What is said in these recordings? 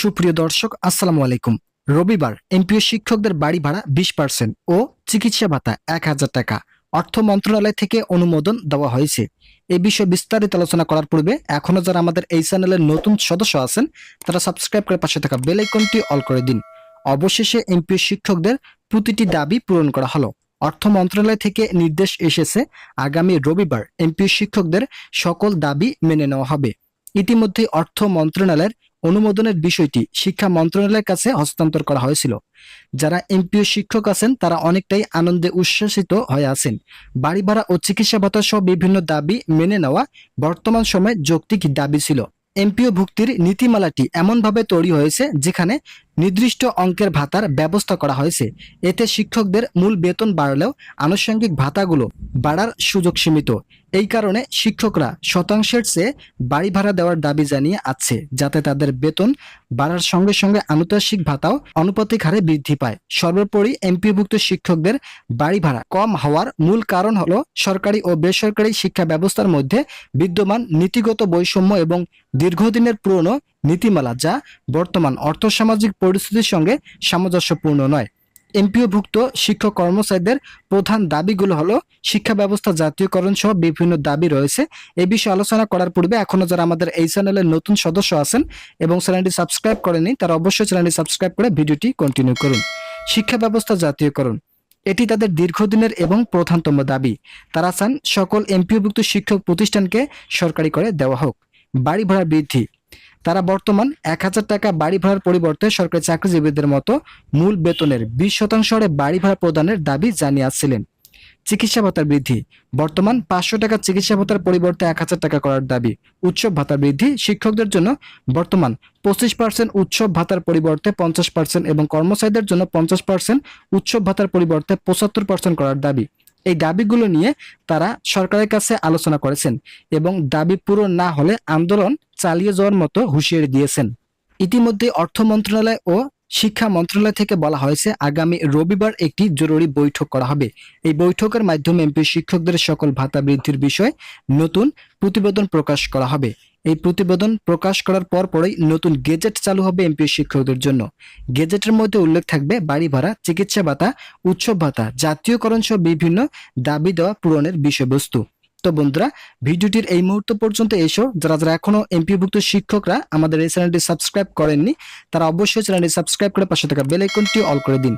সুপ্রিয় দর্শক, আসসালামু আলাইকুম। রবিবার এমপিও শিক্ষকদের বাড়ি ভাড়া 20% ও চিকিৎসা ভাতা 1,000 টাকা অর্থ মন্ত্রণালয় থেকে অনুমোদন দেওয়া হয়েছে। এই বিষয়ে বিস্তারিত আলোচনা করার পূর্বে এখনো যারা আমাদের এই চ্যানেলের নতুন সদস্য আছেন তারা সাবস্ক্রাইব করে পাশে থাকা বেল আইকনটি অল করে দিন। অবশেষে এমপিও শিক্ষকদের প্রতিটি দাবি পূরণ করা হলো। অর্থ মন্ত্রণালয় থেকে নির্দেশ এসেছে, আগামী রবিবার এমপিও শিক্ষকদের সকল দাবি মেনে নেওয়া হবে। ইতিমধ্যে অর্থ মন্ত্রণালয়ের অনুমোদনের বিষয়টি শিক্ষা মন্ত্রণালয়ের কাছে হস্তান্তর করা হয়েছিল। যারা এমপিও শিক্ষক আছেন তারা অনেকটাই আনন্দে উচ্ছ্বসিত হয়ে আছেন। বাড়ি ভাড়া ও চিকিৎসা ভাতা সহ বিভিন্ন দাবি মেনে নেওয়া বর্তমান সময়ে যৌক্তিক দাবি ছিল। এমপিও ভুক্তির নীতিমালাটি এমনভাবে তৈরি হয়েছে যেখানে নির্দিষ্ট অঙ্কের ভাতার ব্যবস্থা করা হয়েছে। এতে শিক্ষকদের মূল বেতন বাড়লেও আনুষঙ্গিক ভাতাগুলো বাড়ার সুযোগ সীমিত। এই কারণে শিক্ষকরা শতাংশের চেয়ে বাড়ি ভাড়া দেওয়ার দাবি জানিয়ে আছে, যাতে তাদের বেতন বাড়ার সঙ্গে সঙ্গে আনুতাংশিক ভাতাও আনুপাতিক হারে বৃদ্ধি পায়। সর্বোপরি এমপিওভুক্ত শিক্ষকদের বাড়ি ভাড়া কম হওয়ার মূল কারণ হলো সরকারি ও বেসরকারি শিক্ষা ব্যবস্থার মধ্যে বিদ্যমান নীতিগত বৈষম্য এবং দীর্ঘদিনের পুরনো নীতিমালা, যা বর্তমান অর্থসামাজিক পরিস্থিতির সঙ্গে সামঞ্জস্যপূর্ণ নয়। এমপিওভুক্ত শিক্ষক কর্মচারীদের প্রধান দাবিগুলো হলো শিক্ষা ব্যবস্থা জাতীয়করণ সহ বিভিন্ন দাবি রয়েছে। এই বিষয়ে আলোচনা করার পূর্বে এখনো যারা আমাদের এই চ্যানেলের নতুন সদস্য আছেন এবং চ্যানেলটি সাবস্ক্রাইব করেনি তারা অবশ্যই চ্যানেলটি সাবস্ক্রাইব করে ভিডিওটি কন্টিনিউ করুন। শিক্ষা ব্যবস্থা জাতীয়করণ এটি তাদের দীর্ঘদিনের এবং প্রধানতম দাবি। তারা চান সকল এমপিওভুক্ত শিক্ষক প্রতিষ্ঠানকে সরকারি করে দেওয়া হোক। বাড়ি ভাড়া বৃদ্ধি, তারা বর্তমান 1,000 টাকা বাড়ি ভাড়ার পরিবর্তে সরকারি চাকরিজীবীদের মতো মূল বেতনের 20% হারে বাড়ি ভাড়া প্রদানের দাবি জানিয়ে আসছিলেন। চিকিৎসা ভাতার বৃদ্ধি, বর্তমান 500 টাকা চিকিৎসা ভাতার পরিবর্তে 1,000 টাকা করার দাবি। উৎসব ভাতা বৃদ্ধি, শিক্ষকদের জন্য বর্তমান 25% উৎসব ভাতার পরিবর্তে 50% এবং কর্মচারীদের জন্য 50% উৎসব ভাতার পরিবর্তে 75% করার দাবি। এই দাবিগুলো নিয়ে তারা সরকারের কাছে আলোচনা করেছেন এবং দাবি পূরণ না হলে আন্দোলন চালিয়ে যাওয়ার মতো হুঁশিয়ারি দিয়েছেন। ইতিমধ্যে অর্থ মন্ত্রণালয় ও শিক্ষা মন্ত্রণালয় থেকে বলা হয়েছে, আগামী রবিবার একটি জরুরি বৈঠক করা হবে। এই বৈঠকের মাধ্যমে এমপি শিক্ষকদের সকল ভাতা বৃদ্ধির বিষয়ে নতুন প্রতিবেদন প্রকাশ করা হবে। এই প্রতিবেদন প্রকাশ করার পরপরই নতুন গেজেট চালু হবে এমপি শিক্ষকদের জন্য। গেজেটের মধ্যে উল্লেখ থাকবে বাড়ি ভাড়া, চিকিৎসা ভাতা, উৎসব ভাতা, জাতীয়করণ সহ বিভিন্ন দাবি দেওয়া পূরণের বিষয়বস্তু। তো বন্ধুরা, ভিডিওটির এই মুহূর্ত পর্যন্ত এসো যারা যারা এখনো এমপিওভুক্ত শিক্ষকরা আমাদের এই চ্যানেলটি সাবস্ক্রাইব করেননি তারা অবশ্যই চ্যানেলটি সাবস্ক্রাইব করে পাশে থাকা বেল আইকনটি অল করে দিন।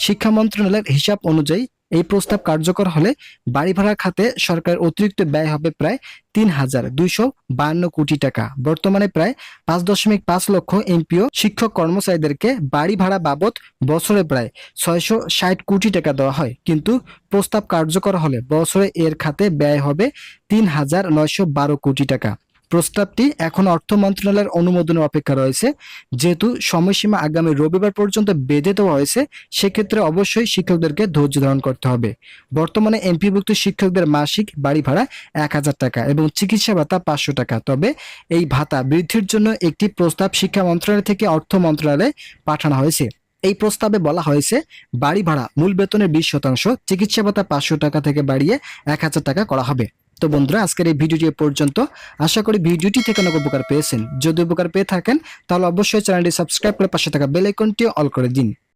শিক্ষা মন্ত্রণালয়ের হিসাব অনুযায়ী এই প্রস্তাব কার্যকর হলে বাড়ি ভাড়া খাতে সরকারের অতিরিক্ত ব্যয় হবে প্রায় 3,252 কোটি টাকা। বর্তমানে প্রায় 5.5 লক্ষ এমপিও শিক্ষক কর্মচারীদেরকে বাড়ি ভাড়া বাবদ বছরে প্রায় 660 কোটি টাকা দেওয়া হয়, কিন্তু প্রস্তাব কার্যকর হলে বছরে এর খাতে ব্যয় হবে 3,912 কোটি টাকা। প্রস্তাবটি এখন অর্থ মন্ত্রণালয়ের অনুমোদনের অপেক্ষা রয়েছে। যেহেতু সময়সীমা আগামী রবিবার পর্যন্ত বেঁধে দেওয়া হয়েছে, সেক্ষেত্রে অবশ্যই শিক্ষকদেরকে ধৈর্য ধারণ করতে হবে। বর্তমানে এমপিভুক্ত শিক্ষকদের মাসিক বাড়ি ভাড়া 1,000 টাকা এবং চিকিৎসা ভাতা 500 টাকা। তবে এই ভাতা বৃদ্ধির জন্য একটি প্রস্তাব শিক্ষা মন্ত্রণালয় থেকে অর্থ মন্ত্রণালয়ে পাঠানো হয়েছে। এই প্রস্তাবে বলা হয়েছে, বাড়ি ভাড়া মূল বেতনের 20%, চিকিৎসা ভাতা 500 টাকা থেকে বাড়িয়ে 1,000 টাকা করা হবে। তো বন্ধুরা, আজকের এই ভিডিওটি পর্যন্ত। আশা করি ভিডিওটি থেকে অনেক উপকার পেয়েছেন। যদি উপকার পেয়ে থাকেন তাহলে অবশ্যই চ্যানেলটি সাবস্ক্রাইব করে পাশে থাকা বেল আইকনটি অল করে দিন।